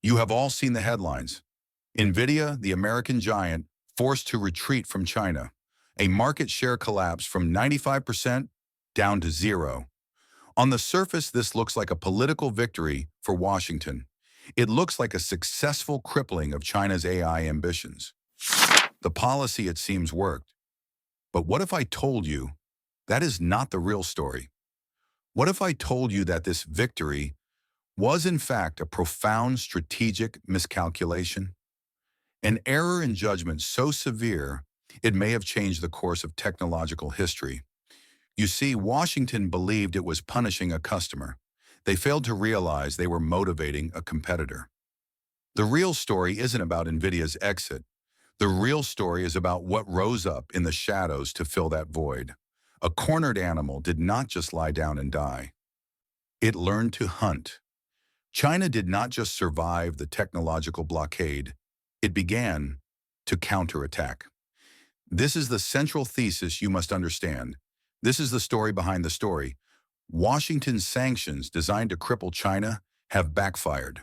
You have all seen the headlines. Nvidia, the American giant, forced to retreat from China. A market share collapse from 95% down to zero. On the surface, this looks like a political victory for Washington. It looks like a successful crippling of China's AI ambitions. The policy, it seems, worked. But what if I told you that is not the real story? What if I told you that this victory was in fact a profound strategic miscalculation? An error in judgment so severe it may have changed the course of technological history. You see, Washington believed it was punishing a customer. They failed to realize they were motivating a competitor. The real story isn't about Nvidia's exit. The real story is about what rose up in the shadows to fill that void. A cornered animal did not just lie down and die. It learned to hunt. China did not just survive the technological blockade. It began to counterattack. This is the central thesis you must understand. This is the story behind the story. Washington's sanctions designed to cripple China have backfired.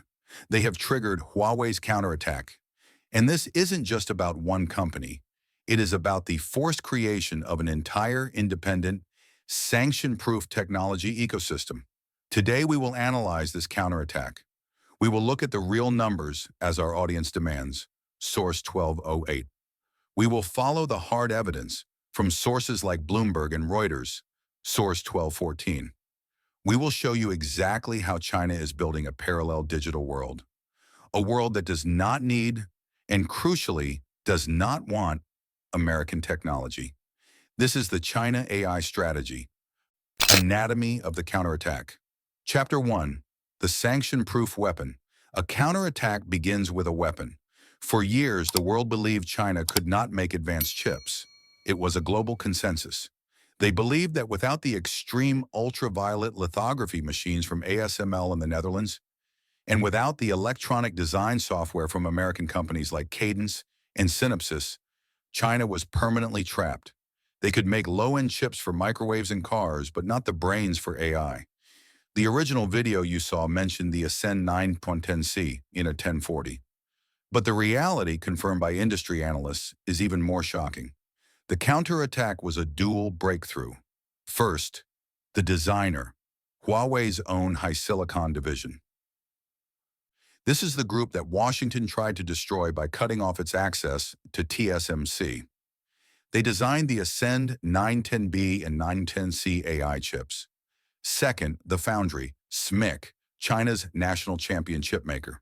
They have triggered Huawei's counterattack. And this isn't just about one company. It is about the forced creation of an entire independent, sanction-proof technology ecosystem. Today, we will analyze this counterattack. We will look at the real numbers as our audience demands, source 1208. We will follow the hard evidence from sources like Bloomberg and Reuters, source 1214. We will show you exactly how China is building a parallel digital world, a world that does not need and crucially does not want American technology. This is the China AI strategy, anatomy of the counterattack. Chapter 1, the sanction-proof weapon. A counterattack begins with a weapon. For years, the world believed China could not make advanced chips. It was a global consensus. They believed that without the extreme ultraviolet lithography machines from ASML in the Netherlands, and without the electronic design software from American companies like Cadence and Synopsys, China was permanently trapped. They could make low-end chips for microwaves and cars, but not the brains for AI. The original video you saw mentioned the Ascend 910C in a 1040. But the reality, confirmed by industry analysts, is even more shocking. The counterattack was a dual breakthrough. First, the designer, Huawei's own HiSilicon division. This is the group that Washington tried to destroy by cutting off its access to TSMC. They designed the Ascend 910B and 910C AI chips. Second, the foundry, SMIC, China's national champion chipmaker.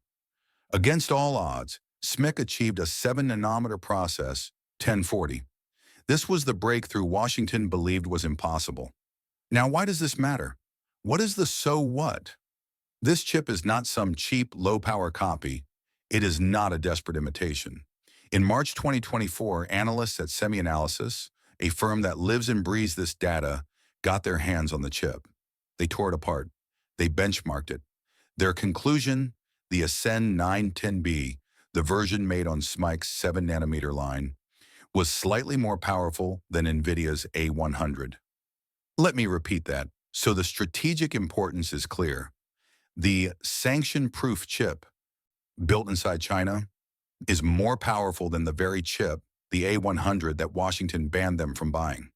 Against all odds, SMIC achieved a 7-nanometer process, 1040. This was the breakthrough Washington believed was impossible. Now, why does this matter? What is the so what? This chip is not some cheap, low-power copy. It is not a desperate imitation. In March 2024, analysts at SemiAnalysis, a firm that lives and breathes this data, got their hands on the chip. They tore it apart. They benchmarked it. Their conclusion, the Ascend 910B, the version made on SMIC's 7-nanometer line, was slightly more powerful than Nvidia's A100. Let me repeat that, so the strategic importance is clear. The sanction-proof chip, built inside China, is more powerful than the very chip, the A100, that Washington banned them from buying.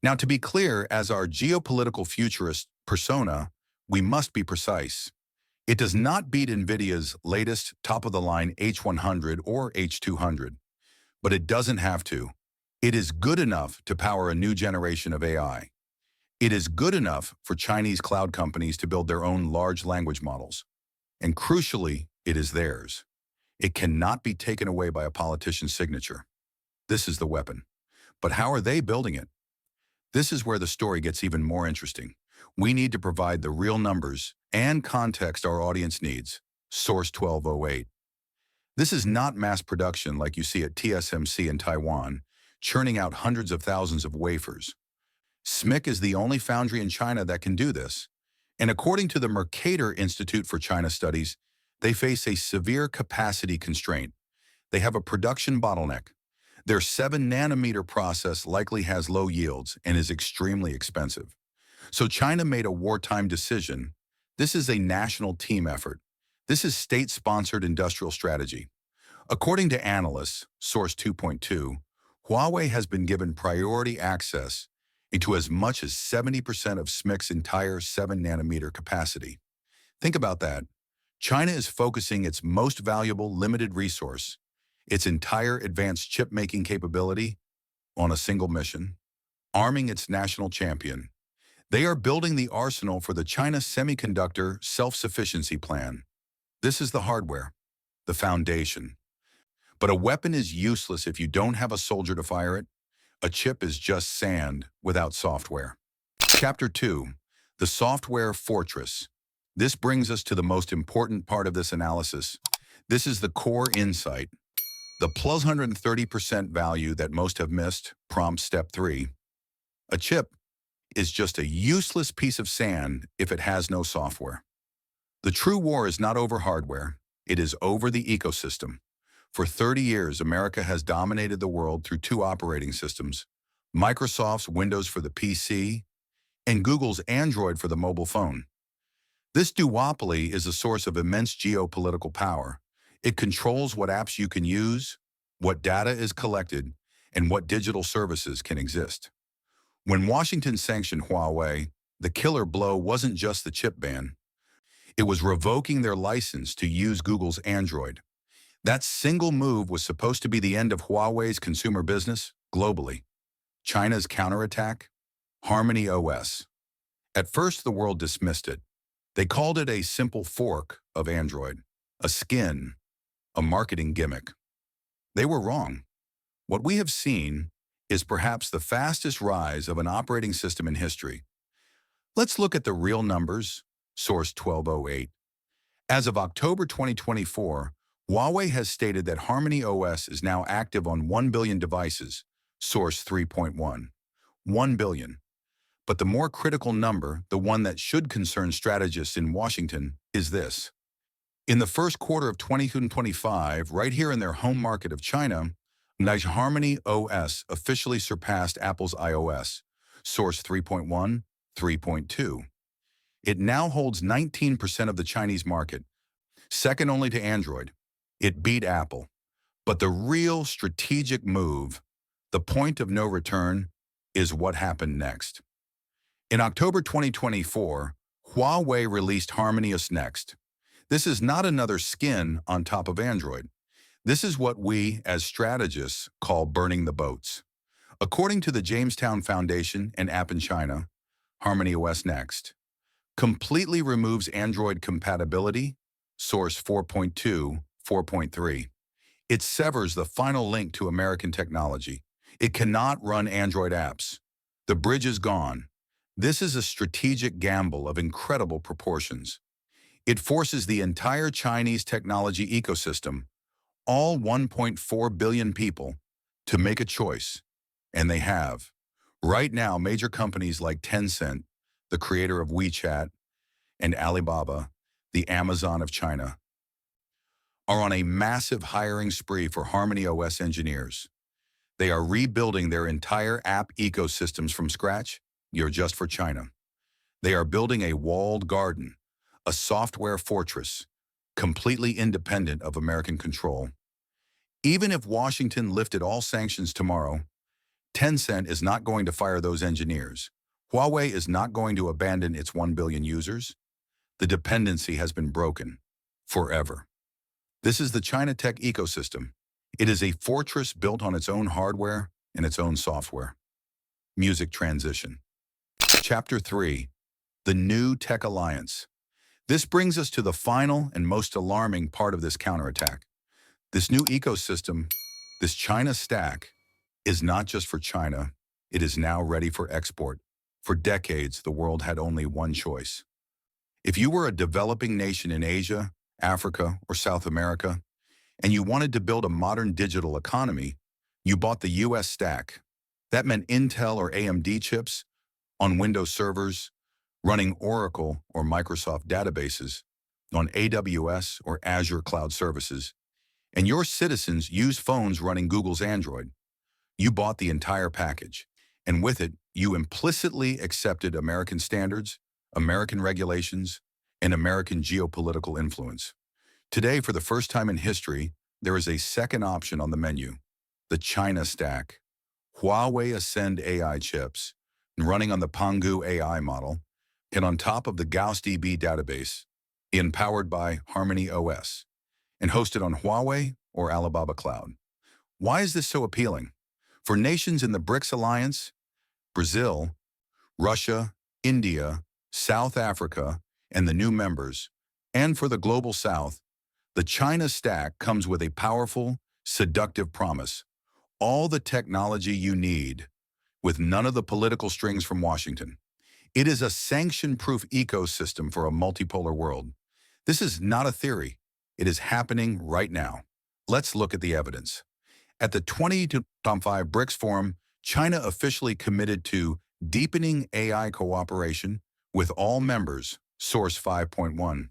Now, to be clear, as our geopolitical futurist persona, we must be precise. It does not beat Nvidia's latest top-of-the-line H100 or H200, but it doesn't have to. It is good enough to power a new generation of AI. It is good enough for Chinese cloud companies to build their own large language models. And crucially, it is theirs. It cannot be taken away by a politician's signature. This is the weapon. But how are they building it? This is where the story gets even more interesting. We need to provide the real numbers and context our audience needs. Source 1208. This is not mass production like you see at TSMC in Taiwan, churning out hundreds of thousands of wafers. SMIC is the only foundry in China that can do this. And according to the Mercator Institute for China Studies, they face a severe capacity constraint. They have a production bottleneck. Their 7-nanometer process likely has low yields and is extremely expensive. So China made a wartime decision. This is a national team effort. This is state-sponsored industrial strategy. According to analysts, Source 2.2, Huawei has been given priority access into as much as 70% of SMIC's entire 7-nanometer capacity. Think about that. China is focusing its most valuable limited resource, its entire advanced chip-making capability, on a single mission, arming its national champion. They are building the arsenal for the China Semiconductor Self-Sufficiency Plan. This is the hardware, the foundation. But a weapon is useless if you don't have a soldier to fire it. A chip is just sand without software. Chapter 2, the Software Fortress. This brings us to the most important part of this analysis. This is the core insight. The plus 130% value that most have missed prompts step 3. A chip is just a useless piece of sand if it has no software. The true war is not over hardware, it is over the ecosystem. For 30 years, America has dominated the world through 2 operating systems, Microsoft's Windows for the PC and Google's Android for the mobile phone. This duopoly is a source of immense geopolitical power. It controls what apps you can use, what data is collected, and what digital services can exist. When Washington sanctioned Huawei, the killer blow wasn't just the chip ban. It was revoking their license to use Google's Android. That single move was supposed to be the end of Huawei's consumer business globally. China's counterattack? HarmonyOS. At first, the world dismissed it. They called it a simple fork of Android, a skin, a marketing gimmick. They were wrong. What we have seen is perhaps the fastest rise of an operating system in history. Let's look at the real numbers, source 1208. As of October 2024, Huawei has stated that HarmonyOS is now active on 1 billion devices, source 3.1. 1 billion. But the more critical number, the one that should concern strategists in Washington, is this. In the first quarter of 2025, right here in their home market of China, HarmonyOS officially surpassed Apple's iOS, source 3.1, 3.2. It now holds 19% of the Chinese market, second only to Android. It beat Apple. But the real strategic move, the point of no return, is what happened next. In October 2024, Huawei released HarmonyOS NEXT. This is not another skin on top of Android. This is what we, as strategists, call burning the boats. According to the Jamestown Foundation and App in China, HarmonyOS NEXT completely removes Android compatibility, source 4.2, 4.3. It severs the final link to American technology. It cannot run Android apps. The bridge is gone. This is a strategic gamble of incredible proportions. It forces the entire Chinese technology ecosystem, all 1.4 billion people, to make a choice. And they have. Right now, major companies like Tencent, the creator of WeChat, and Alibaba, the Amazon of China, are on a massive hiring spree for HarmonyOS engineers. They are rebuilding their entire app ecosystems from scratch, just for China. They are building a walled garden, a software fortress, completely independent of American control. Even if Washington lifted all sanctions tomorrow, Tencent is not going to fire those engineers. Huawei is not going to abandon its 1 billion users. The dependency has been broken forever. This is the China tech ecosystem. It is a fortress built on its own hardware and its own software. Music transition. Chapter 3, the new tech alliance. This brings us to the final and most alarming part of this counterattack. This new ecosystem, this China stack, is not just for China. It is now ready for export. For decades, the world had only one choice. If you were a developing nation in Asia, Africa, or South America, and you wanted to build a modern digital economy, you bought the US stack. That meant Intel or AMD chips on Windows servers, running Oracle or Microsoft databases, on AWS or Azure cloud services, and your citizens use phones running Google's Android. You bought the entire package, and with it, you implicitly accepted American standards, American regulations, and American geopolitical influence. Today, for the first time in history, there is a second option on the menu, the China stack. Huawei Ascend AI chips, running on the Pangu AI model, and on top of the GaussDB database, and powered by HarmonyOS, and hosted on Huawei or Alibaba Cloud. Why is this so appealing? For nations in the BRICS alliance, Brazil, Russia, India, South Africa, and the new members, and for the global South, the China stack comes with a powerful, seductive promise. All the technology you need, with none of the political strings from Washington. It is a sanction-proof ecosystem for a multipolar world. This is not a theory. It is happening right now. Let's look at the evidence. At the 2025 BRICS Forum, China officially committed to deepening AI cooperation with all members, Source 5.1.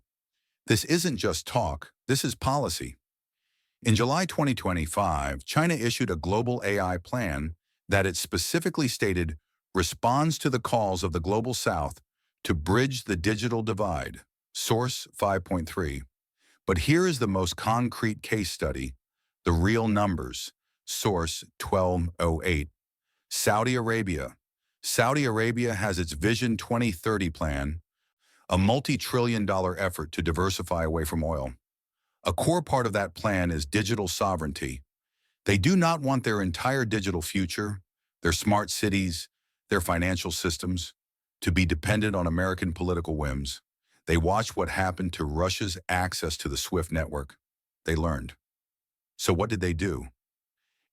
This isn't just talk, this is policy. In July 2025, China issued a global AI plan that it specifically stated responds to the calls of the global South to bridge the digital divide, Source 5.3. But here is the most concrete case study, the real numbers, Source 1208. Saudi Arabia. Saudi Arabia has its Vision 2030 plan, a multi-trillion-dollar effort to diversify away from oil. A core part of that plan is digital sovereignty. They do not want their entire digital future, their smart cities, their financial systems, to be dependent on American political whims. They watched what happened to Russia's access to the SWIFT network. They learned. So what did they do?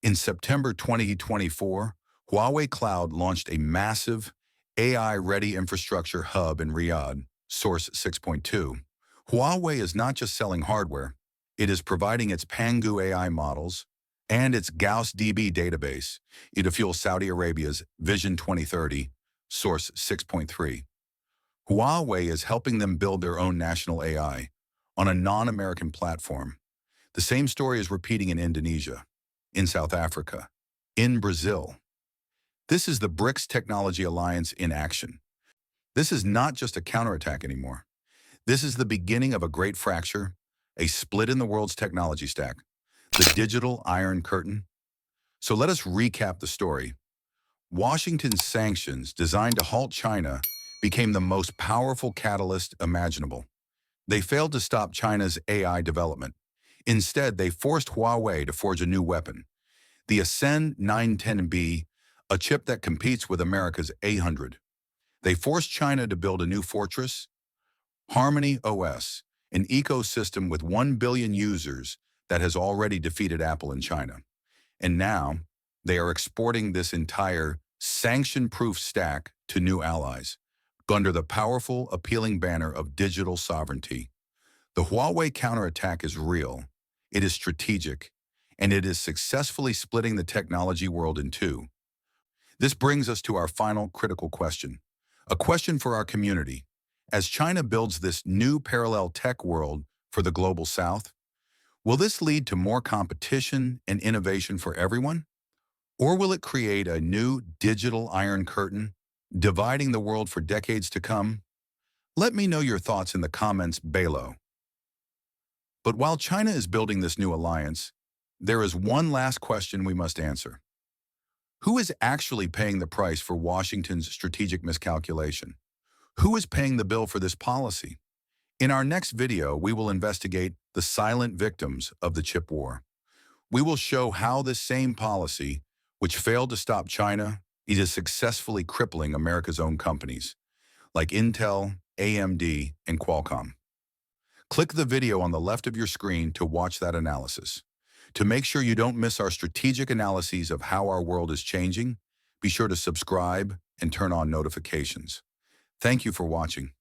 In September 2024, Huawei Cloud launched a massive AI-ready infrastructure hub in Riyadh, Source 6.2. Huawei is not just selling hardware, it is providing its Pangu AI models and its GaussDB database to fuel Saudi Arabia's Vision 2030, Source 6.3. Huawei is helping them build their own national AI on a non-American platform. The same story is repeating in Indonesia, in South Africa, in Brazil. This is the BRICS Technology Alliance in action. This is not just a counterattack anymore. This is the beginning of a great fracture, a split in the world's technology stack, the digital Iron Curtain. So let us recap the story. Washington's sanctions designed to halt China became the most powerful catalyst imaginable. They failed to stop China's AI development. Instead, they forced Huawei to forge a new weapon, the Ascend 910B, a chip that competes with America's A100. They forced China to build a new fortress, HarmonyOS, an ecosystem with 1 billion users that has already defeated Apple in China. And now, they are exporting this entire sanction-proof stack to new allies, under the powerful, appealing banner of digital sovereignty. The Huawei counterattack is real, it is strategic, and it is successfully splitting the technology world in two. This brings us to our final critical question, a question for our community. As China builds this new parallel tech world for the global South, will this lead to more competition and innovation for everyone? Or will it create a new digital Iron Curtain, dividing the world for decades to come? Let me know your thoughts in the comments below. But while China is building this new alliance, there is one last question we must answer. Who is actually paying the price for Washington's strategic miscalculation? Who is paying the bill for this policy? In our next video, we will investigate the silent victims of the chip war. We will show how this same policy, which failed to stop China, is successfully crippling America's own companies, like Intel, AMD, and Qualcomm. Click the video on the left of your screen to watch that analysis. To make sure you don't miss our strategic analyses of how our world is changing, be sure to subscribe and turn on notifications. Thank you for watching.